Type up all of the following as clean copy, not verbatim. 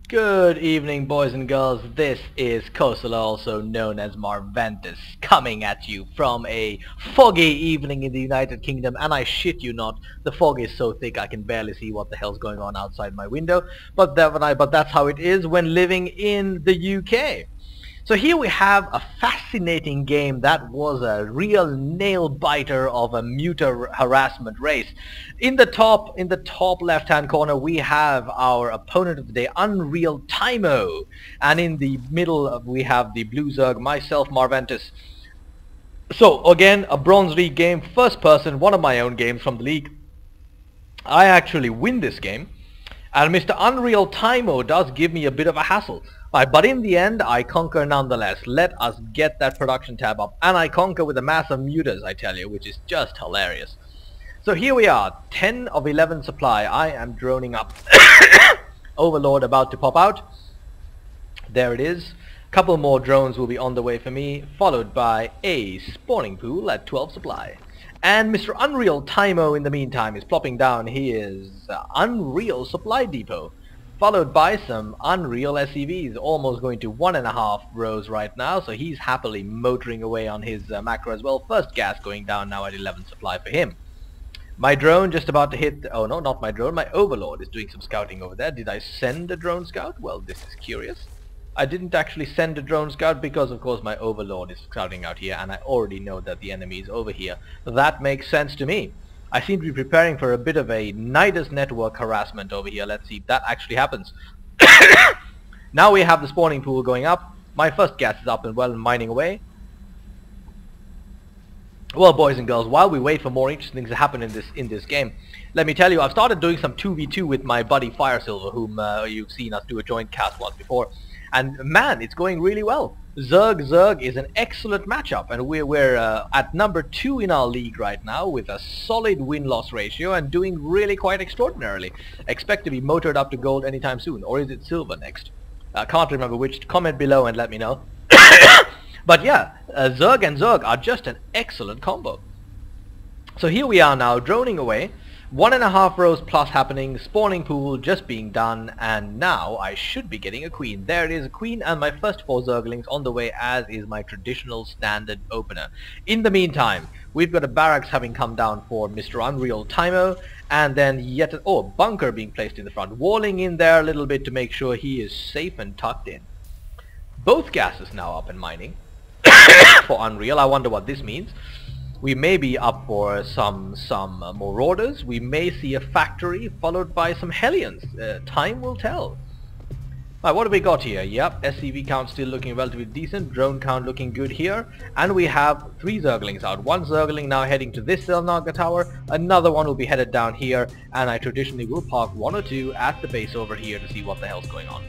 Good evening, boys and girls. This is Kosala, also known as Marventus, coming at you from a foggy evening in the United Kingdom, and I shit you not, the fog is so thick I can barely see what the hell's going on outside my window, but that's how it is when living in the UK. So here we have a fascinating game that was a real nail-biter of a muta harassment race. In the top left-hand corner, we have our opponent of the day, Unreal Timo, and in the middle we have the Blue Zerg, myself, Marventus. So again, a Bronze League game, first person, one of my own games from the league. I actually win this game, and Mr. Unreal Timo does give me a bit of a hassle. But in the end, I conquer nonetheless. Let us get that production tab up. And I conquer with a mass of mutas, I tell you, which is just hilarious. So here we are, 10 of 11 supply. I am droning up. Overlord about to pop out. There it is. A couple more drones will be on the way for me, followed by a spawning pool at 12 supply. And Mr. Unreal Timo in the meantime is plopping down his Unreal Supply Depot, followed by some Unreal SCVs, almost going to 1.5 rows right now, so he's happily motoring away on his macro as well. First gas going down now at 11 supply for him. My drone just about to hit, oh no, not my drone, my Overlord is doing some scouting over there. Did I send a drone scout? Well, this is curious. I didn't actually send a drone scout because of course my Overlord is scouting out here and I already know that the enemy is over here. That makes sense to me. I seem to be preparing for a bit of a Nidus network harassment over here. Let's see if that actually happens. Now we have the spawning pool going up. My first gas is up and well and mining away. Well, boys and girls, while we wait for more interesting things to happen in this game, let me tell you, I've started doing some 2v2 with my buddy Firesilver, whom you've seen us do a joint cast once before. And man, it's going really well. Zerg is an excellent matchup, and we're at number 2 in our league right now with a solid win-loss ratio and doing really quite extraordinarily. Expect to be motored up to gold anytime soon, or is it silver next? I can't remember which. Comment below and let me know. But yeah, Zerg and Zerg are just an excellent combo. So here we are now, droning away. 1.5 rows plus happening, spawning pool just being done, and now I should be getting a queen. There it is, a queen and my first 4 Zerglings on the way, as is my traditional standard opener. In the meantime, we've got a barracks having come down for Mr. Unreal Timo, and then yet a bunker being placed in the front, walling in there a little bit to make sure he is safe and tucked in. Both gases now up and mining for Unreal. I wonder what this means. We may be up for some marauders. We may see a factory followed by some Hellions. Time will tell. Right, what do we got here? Yep, SCV count still looking relatively decent. Drone count looking good here. And we have 3 Zerglings out. 1 Zergling now heading to this Zelnaga tower. Another one will be headed down here. And I traditionally will park 1 or 2 at the base over here to see what the hell's going on.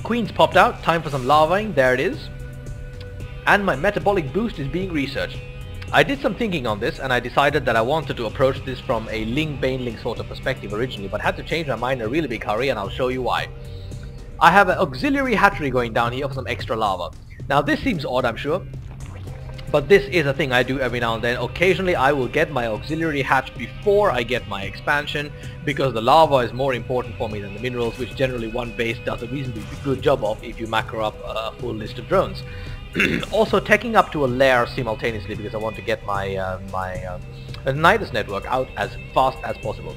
Queen's popped out, time for some lavaing, there it is. And my metabolic boost is being researched. I did some thinking on this and I decided that I wanted to approach this from a Ling-Baneling sort of perspective originally, but had to change my mind in a really big hurry, and I'll show you why. I have an auxiliary hatchery going down here for some extra lava. Now this seems odd, I'm sure, but this is a thing I do every now and then. Occasionally I will get my auxiliary hatch before I get my expansion, because the lava is more important for me than the minerals, which generally one base does a reasonably good job of if you macro up a full list of drones. Also teching up to a lair simultaneously because I want to get my Nidus network out as fast as possible.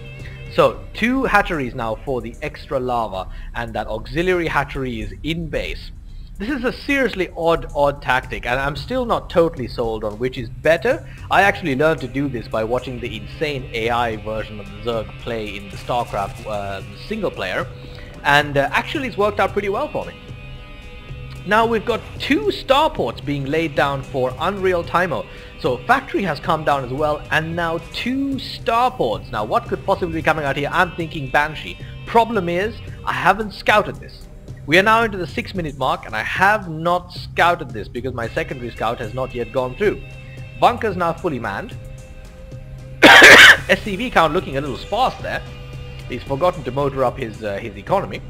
So 2 hatcheries now for the extra lava, and that auxiliary hatchery is in base. This is a seriously odd tactic, and I'm still not totally sold on which is better. I actually learned to do this by watching the insane AI version of the Zerg play in the Starcraft single player, and actually it's worked out pretty well for me. Now we've got 2 starports being laid down for Unreal Timo. So factory has come down as well, and now 2 starports. Now what could possibly be coming out here? I'm thinking Banshee. Problem is, I haven't scouted this. We are now into the 6-minute mark, and I have not scouted this because my secondary scout has not yet gone through. Bunker's now fully manned. SCV count looking a little sparse there. He's forgotten to motor up his economy.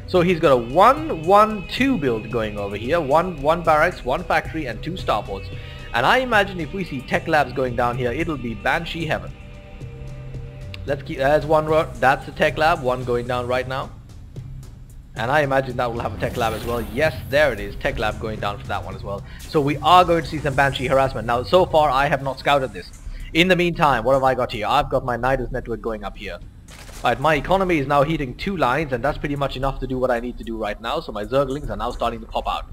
So he's got a 1-1-2 build going over here. One barracks, 1 factory, and 2 starports. And I imagine if we see tech labs going down here, it'll be Banshee heaven. Let's keep, there's one road, that's the tech lab, one going down right now. And I imagine that will have a tech lab as well. Yes, there it is, tech lab going down for that one as well. So we are going to see some Banshee harassment. Now, so far I have not scouted this. In the meantime, what have I got here? I've got my Nidus network going up here. Right, my economy is now hitting 2 lines, and that's pretty much enough to do what I need to do right now. So my Zerglings are now starting to pop out.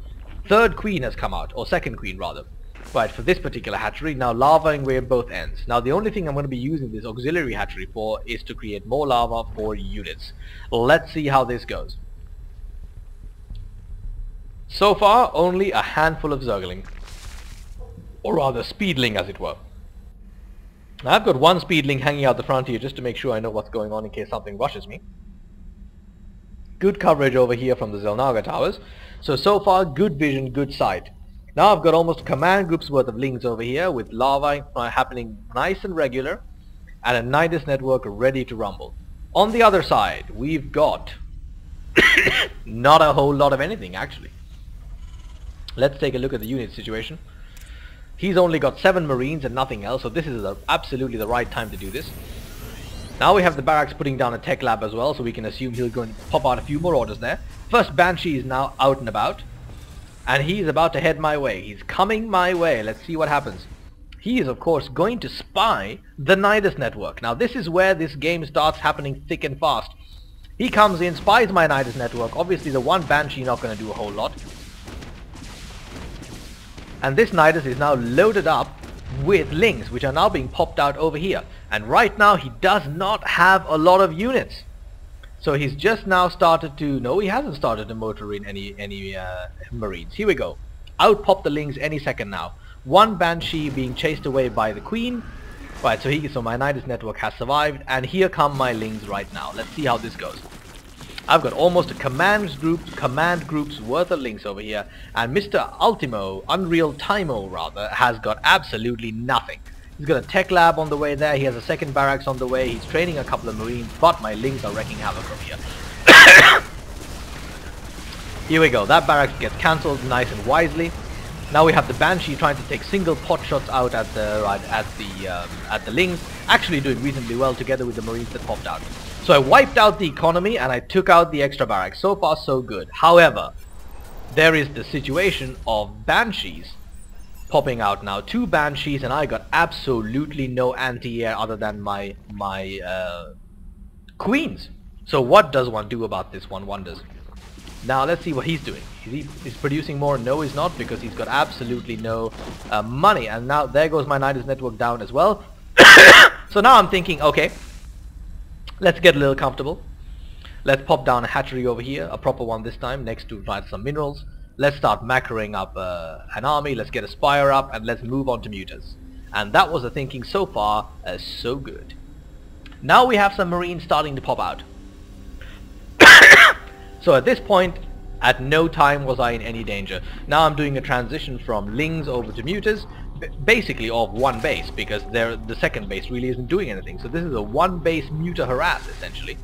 Third queen has come out, or second queen rather. Right, for this particular hatchery, now lavaing away at both ends. Now the only thing I'm going to be using this auxiliary hatchery for is to create more lava for units. Let's see how this goes. So far, only a handful of Zergling. Or rather, Speedling as it were. Now, I've got one Speedling hanging out the front here just to make sure I know what's going on in case something rushes me. Good coverage over here from the Zelnaga towers. So far, good vision, good sight. Now I've got almost a command group's worth of lings over here with lava happening nice and regular and a Nidus network ready to rumble. On the other side, we've got not a whole lot of anything actually. Let's take a look at the unit situation. He's only got 7 Marines and nothing else, so this is absolutely the right time to do this. Now we have the barracks putting down a tech lab as well, so we can assume he'll go and pop out a few more orders there. First Banshee is now out and about. And he's about to head my way. He's coming my way. Let's see what happens. He is, of course, going to spy the Nidus network. Now, this is where this game starts happening thick and fast. He comes in, spies my Nidus network. Obviously, the one Banshee not going to do a whole lot. And this Nidus is now loaded up with lings, which are now being popped out over here. And right now, he does not have a lot of units. So he's just now started to... No, he hasn't started to motor in any Marines. Here we go. Out pop the lings any second now. One Banshee being chased away by the Queen. Right, so my Nidus network has survived. And here come my lings right now. Let's see how this goes. I've got almost a command group's worth of lings over here. And Mr. Ultimo, Unreal Timo rather, has got absolutely nothing. He's got a tech lab on the way there, he has a second barracks on the way, he's training a couple of Marines, but my lings are wrecking havoc over here. Here we go, that barracks gets cancelled nice and wisely. Now we have the Banshee trying to take single pot shots out at the lings, actually doing reasonably well together with the Marines that popped out. So I wiped out the economy and I took out the extra barracks. So far so good. However, there is the situation of Banshees popping out now. 2 Banshees and I got absolutely no anti-air other than my Queens. So what does one do about this, one wonders. Now let's see what he's doing. He's producing more? No, he's not, because he's got absolutely no money. And now there goes my Nidus network down as well. So now I'm thinking, okay, let's get a little comfortable. Let's pop down a hatchery over here, a proper one this time, next to plant some minerals. Let's start macroing up an army, let's get a spire up, and let's move on to mutas. And that was the thinking so far, so good. Now we have some Marines starting to pop out. So at this point, at no time was I in any danger. Now I'm doing a transition from lings over to mutas, basically off one base, because the second base really isn't doing anything. So this is a one base muta harass, essentially.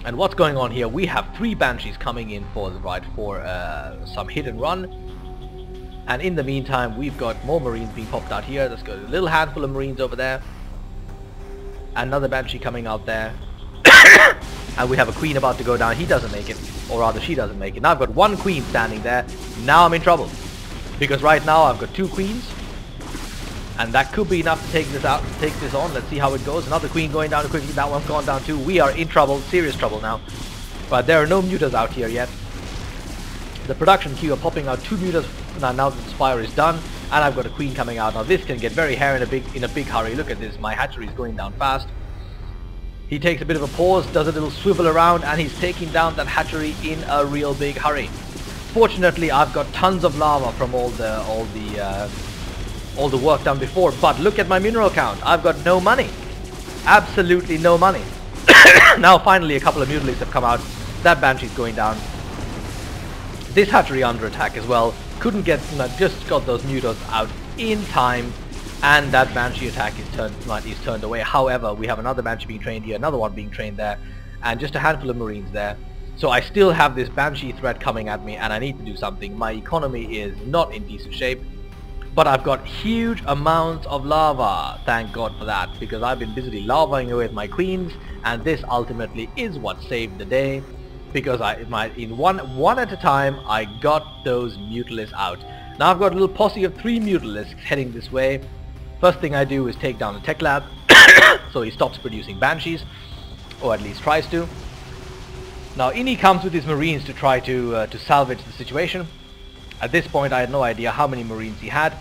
And what's going on here? We have 3 Banshees coming in for some hit and run. And in the meantime, we've got more Marines being popped out here. Let's go. A little handful of Marines over there. Another Banshee coming out there. And we have a Queen about to go down. He doesn't make it. Or rather, she doesn't make it. Now I've got 1 Queen standing there. Now I'm in trouble. Because right now I've got 2 Queens. And that could be enough to take this on. Let's see how it goes. Another Queen going down quickly. That one's gone down too. We are in trouble, serious trouble now. But there are no mutas out here yet. The production queue are popping out 2 mutas now that the spire is done. And I've got a Queen coming out. Now this can get very hairy in a big hurry. Look at this. My hatchery is going down fast. He takes a bit of a pause, does a little swivel around, and he's taking down that hatchery in a real big hurry. Fortunately, I've got tons of lava from all the work done before, but look at my mineral count. I've got no money. Absolutely no money. Now finally a couple of mutalies have come out. That Banshee's going down. This hatchery under attack as well. Couldn't get, just got those mutas out in time, and that Banshee attack is turned away. However, we have another Banshee being trained here, another one being trained there, and just a handful of Marines there. So I still have this Banshee threat coming at me, and I need to do something. My economy is not in decent shape. But I've got huge amounts of lava, thank God for that, because I've been busily lavaing away with my queens, and this ultimately is what saved the day, because in one at a time I got those mutalisks out. Now I've got a little posse of 3 mutalisks heading this way. First thing I do is take down the tech lab, so he stops producing banshees, or at least tries to. Now in he comes with his marines to try to salvage the situation. At this point I had no idea how many marines he had,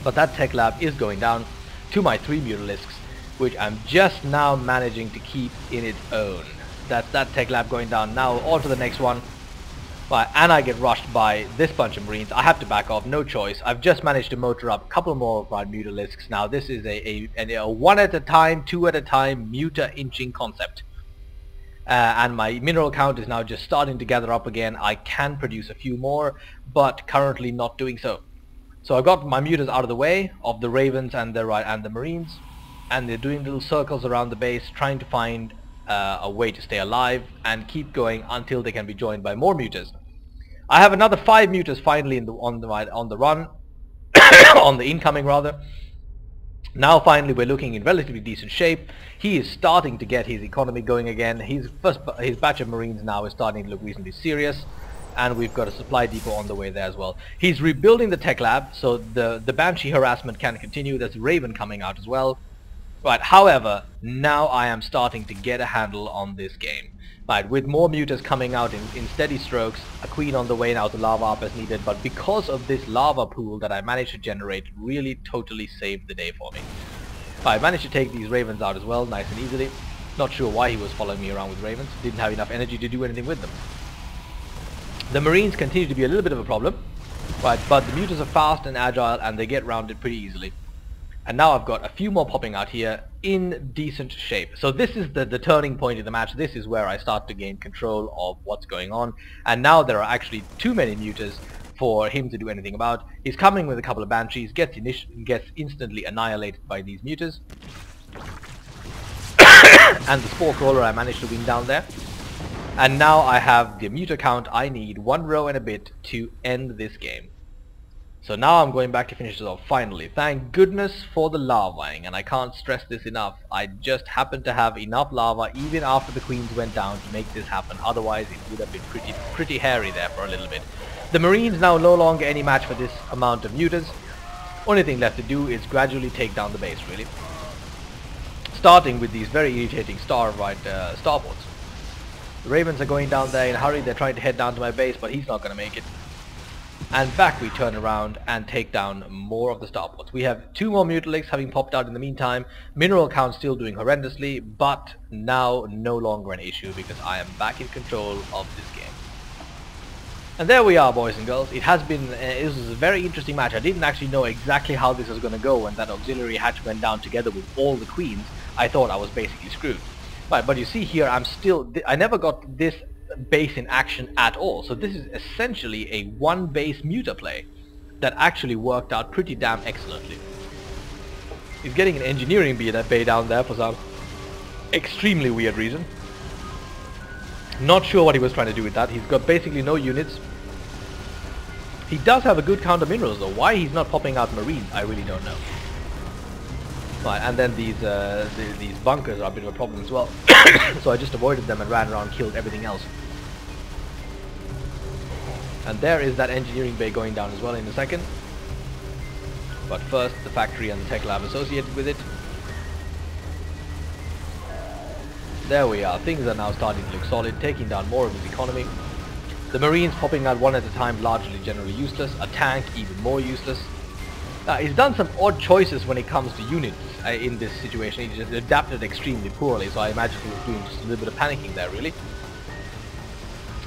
but that tech lab is going down to my 3 mutalisks, which I'm just now managing to keep in its own. That's that tech lab going down. Now on to the next one. Right, and I get rushed by this bunch of marines. I have to back off, no choice. I've just managed to motor up a couple more of my mutalisks. Now this is a 1 at a time, 2 at a time muta inching concept. And my mineral count is now just starting to gather up again. I can produce a few more, but currently not doing so. So I got my mutas out of the way of the ravens and the marines, and they're doing little circles around the base, trying to find a way to stay alive and keep going until they can be joined by more mutas. I have another 5 mutas finally on the run, on the incoming rather. Now finally we're looking in relatively decent shape. He is starting to get his economy going again. His batch of marines now is starting to look reasonably serious, and we've got a supply depot on the way there as well. He's rebuilding the tech lab, so the banshee harassment can continue. There's a raven coming out as well. Right, however, now I am starting to get a handle on this game. Right, with more mutas coming out in steady strokes, a queen on the way now to lava up as needed, but because of this lava pool that I managed to generate, really totally saved the day for me. I managed to take these ravens out as well, nice and easily. Not sure why he was following me around with ravens, didn't have enough energy to do anything with them. The marines continue to be a little bit of a problem, right, but the mutas are fast and agile and they get rounded pretty easily. And now I've got a few more popping out here in decent shape. So this is the turning point in the match. This is where I start to gain control of what's going on. And now there are actually too many mutas for him to do anything about. He's coming with a couple of banshees, gets instantly annihilated by these mutas. And the spore crawler I managed to win down there. And now I have the muta count I need, 1 row and a bit, to end this game. So now I'm going back to finish this off finally. Thank goodness for the lavaing, and I can't stress this enough. I just happened to have enough lava even after the queens went down to make this happen. Otherwise it would have been pretty hairy there for a little bit. The marines now no longer any match for this amount of mutas. Only thing left to do is gradually take down the base, really. Starting with these very irritating starports. The ravens are going down there in a hurry. They're trying to head down to my base, but he's not going to make it. And back we turn around and take down more of the starports. We have 2 more mutalisks having popped out in the meantime. Mineral count still doing horrendously, but now no longer an issue because I am back in control of this game. And there we are, boys and girls. It was a very interesting match. I didn't actually know exactly how this was going to go when that auxiliary hatch went down together with all the queens. I thought I was basically screwed. But you see here, I never got this base in action at all. So this is essentially a 1 base muta play that actually worked out pretty damn excellently. He's getting an engineering bay down there for some extremely weird reason. Not sure what he was trying to do with that. He's got basically no units. He does have a good count of minerals though. Why he's not popping out marines, I really don't know. Right, and then these bunkers are a bit of a problem as well. So I just avoided them and ran around and killed everything else. And there is that engineering bay going down as well in a second. But first the factory and the tech lab associated with it. There we are, things are now starting to look solid, taking down more of his economy. The marines popping out 1 at a time, largely generally useless. A tank even more useless. He's done some odd choices when it comes to units in this situation. He just adapted extremely poorly, so I imagine he was doing just a little bit of panicking there, really.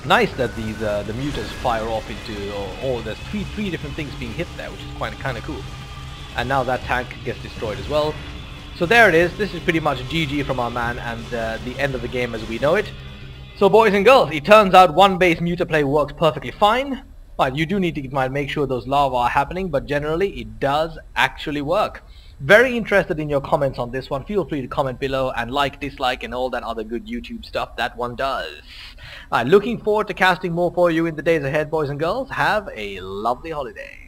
Nice that these the mutas fire off into there's three different things being hit there, which is kind of cool. And now that tank gets destroyed as well. So there it is. This is pretty much GG from our man and the end of the game as we know it. So boys and girls, it turns out 1 base muta play works perfectly fine. But you do need to make sure those lava are happening, but generally it does actually work. Very interested in your comments on this one. Feel free to comment below and like, dislike and all that other good YouTube stuff that one does. Looking forward to casting more for you in the days ahead, boys and girls. Have a lovely holiday.